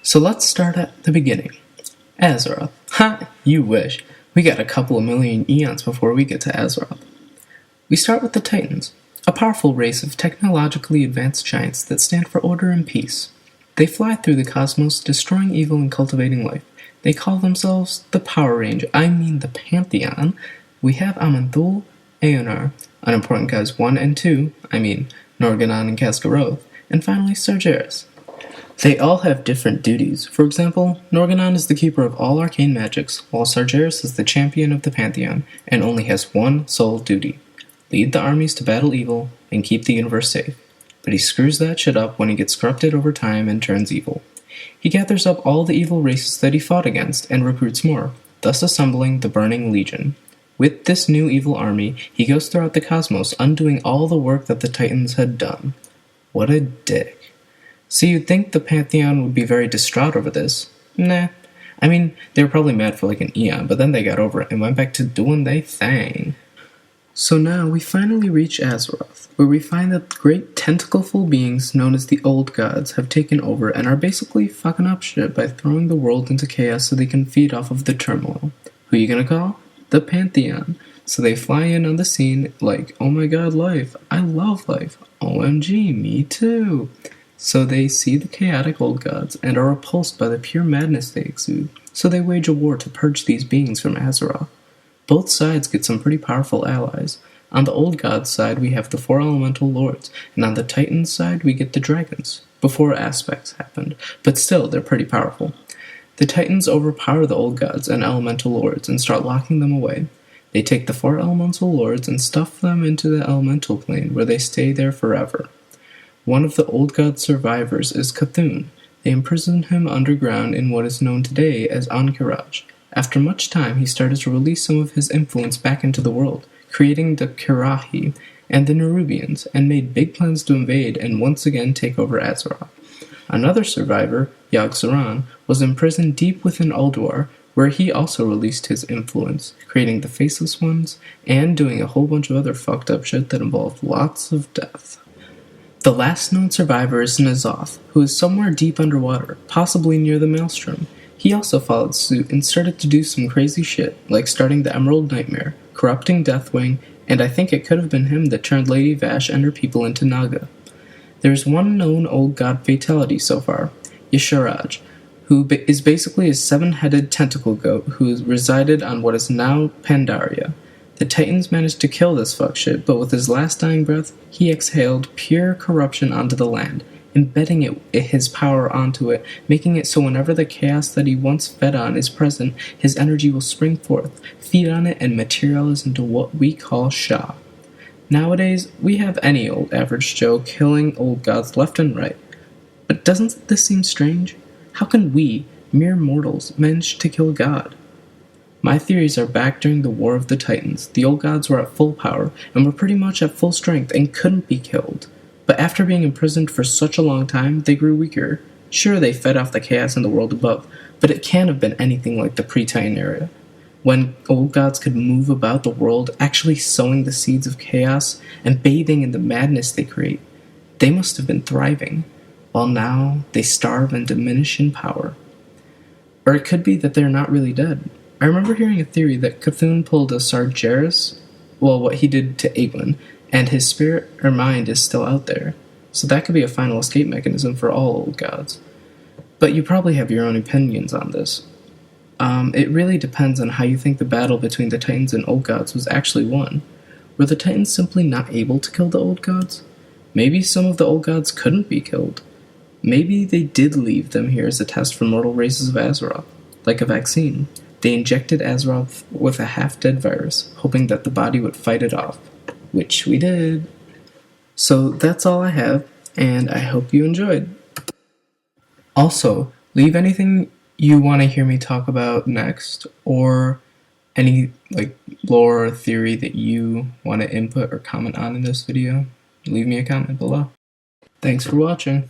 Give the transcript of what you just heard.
So let's start at the beginning. Azeroth. Ha! You wish. We got a couple of million eons before we get to Azeroth. We start with the Titans, a powerful race of technologically advanced giants that stand for order and peace. They fly through the cosmos, destroying evil and cultivating life. They call themselves the Power Range, the Pantheon. We have Aman'Thul, Aeonar, unimportant guys 1 and 2, Norgannon and Kaskaroth, and finally Sargeras. They all have different duties. For example, Norgannon is the keeper of all arcane magics, while Sargeras is the champion of the Pantheon, and only has one sole duty: lead the armies to battle evil and keep the universe safe. But he screws that shit up when he gets corrupted over time and turns evil. He gathers up all the evil races that he fought against and recruits more, thus assembling the Burning Legion. With this new evil army, he goes throughout the cosmos, undoing all the work that the Titans had done. What a dick. So you'd think the Pantheon would be very distraught over this. Nah. They were probably mad for like an eon, but then they got over it and went back to doing their thing. So now we finally reach Azeroth, where we find that the great tentacleful beings known as the Old Gods have taken over and are basically fucking up shit by throwing the world into chaos so they can feed off of the turmoil. Who you gonna call? The Pantheon. So they fly in on the scene like, oh my god, life. I love life. OMG, me too. So they see the chaotic Old Gods and are repulsed by the pure madness they exude, so they wage a war to purge these beings from Azeroth. Both sides get some pretty powerful allies. On the Old Gods side we have the 4 elemental lords, and on the Titans side we get the dragons, before aspects happened, but still they're pretty powerful. The Titans overpower the Old Gods and elemental lords and start locking them away. They take the 4 elemental lords and stuff them into the elemental plane, where they stay there forever. One of the Old God survivors is Cthulhu. They imprison him underground in what is known today as Ahn'Qiraj. After much time, he started to release some of his influence back into the world, creating the Qirahi and the Nerubians, and made big plans to invade and once again take over Azeroth. Another survivor, Yogg-Saron, was imprisoned deep within Ulduar, where he also released his influence, creating the Faceless Ones, and doing a whole bunch of other fucked up shit that involved lots of death. The last known survivor is N'Zoth, who is somewhere deep underwater, possibly near the Maelstrom. He also followed suit and started to do some crazy shit, like starting the Emerald Nightmare, corrupting Deathwing, and I think it could have been him that turned Lady Vash and her people into Naga. There's one known Old God fatality so far, Y'Shaarj, who is basically a 7-headed tentacle goat who resided on what is now Pandaria. The Titans managed to kill this fuckshit, but with his last dying breath, he exhaled pure corruption onto the land, embedding his power onto it, making it so whenever the chaos that he once fed on is present, his energy will spring forth, feed on it, and materialize into what we call Sha. Nowadays, we have any old average Joe killing Old Gods left and right. But doesn't this seem strange? How can we, mere mortals, manage to kill God? My theories are back during the War of the Titans. The Old Gods were at full power, and were pretty much at full strength and couldn't be killed. But after being imprisoned for such a long time, they grew weaker. Sure, they fed off the chaos in the world above, but it can't have been anything like the pre-Titan era, when Old Gods could move about the world, actually sowing the seeds of chaos and bathing in the madness they create. They must have been thriving, while now they starve and diminish in power. Or it could be that they're not really dead. I remember hearing a theory that Cthulhu pulled a Sargeras, what he did to Egwin, and his spirit or mind is still out there. So that could be a final escape mechanism for all Old Gods. But you probably have your own opinions on this. It really depends on how you think the battle between the Titans and Old Gods was actually won. Were the Titans simply not able to kill the Old Gods? Maybe some of the Old Gods couldn't be killed. Maybe they did leave them here as a test for mortal races of Azeroth, like a vaccine. They injected Azeroth with a half-dead virus, hoping that the body would fight it off. Which we did. So that's all I have, and I hope you enjoyed. Also, leave anything you want to hear me talk about next, or any lore or theory that you want to input or comment on in this video. Leave me a comment below. Thanks for watching.